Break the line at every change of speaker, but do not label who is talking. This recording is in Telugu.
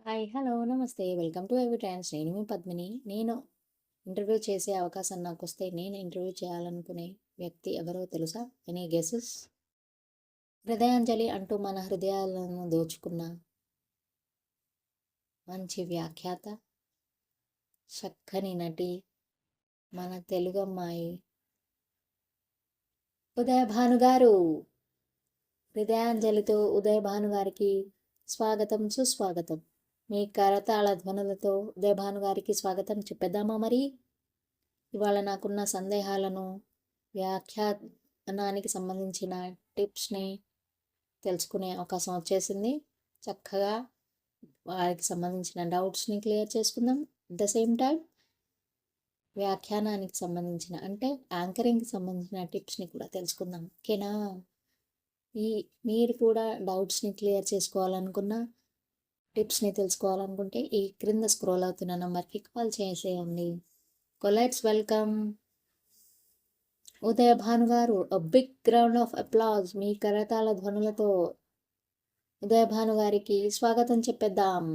హాయ్. హలో. నమస్తే. వెల్కమ్ టు ఎవీ ట్రాన్స్. నేను మీ పద్మిని. నేను ఇంటర్వ్యూ చేసే అవకాశం నాకొస్తే నేను ఇంటర్వ్యూ చేయాలనుకునే వ్యక్తి ఎవరో తెలుసా? Any guesses? హృదయాంజలి అంటూ మన హృదయాలను దోచుకున్న మంచి వ్యాఖ్యాత, చక్కని నటి, మన తెలుగమ్మాయి ఉదయ భాను గారు. హృదయాంజలితో ఉదయ భాను గారికి స్వాగతం, సుస్వాగతం. మీ కరతాళ ధ్వనులతో ఉదయ భాను గారికి స్వాగతం చెప్పేద్దామా మరి? ఇవాళ నాకున్న సందేహాలను, వ్యాఖ్యానానికి సంబంధించిన టిప్స్ని తెలుసుకునే అవకాశం వచ్చేసింది. చక్కగా వారికి సంబంధించిన డౌట్స్ని క్లియర్ చేసుకుందాం. అట్ ద సేమ్ టైం వ్యాఖ్యానానికి సంబంధించిన అంటే యాంకరింగ్కి సంబంధించిన టిప్స్ని కూడా తెలుసుకుందాం. ఓకేనా? మీరు కూడా డౌట్స్ని క్లియర్ చేసుకోవాలనుకున్న, టిప్స్ని తెలుసుకోవాలనుకుంటే ఈ క్రింద స్క్రోల్ అవుతున్న నంబర్కి కాల్ చేసేయండి. లెట్స్ వెల్కమ్ ఉదయ భాను గారు. Big ground of applause. మీ కరతాళ ధ్వనులతో ఉదయ భాను గారికి స్వాగతం చెప్పేద్దాం.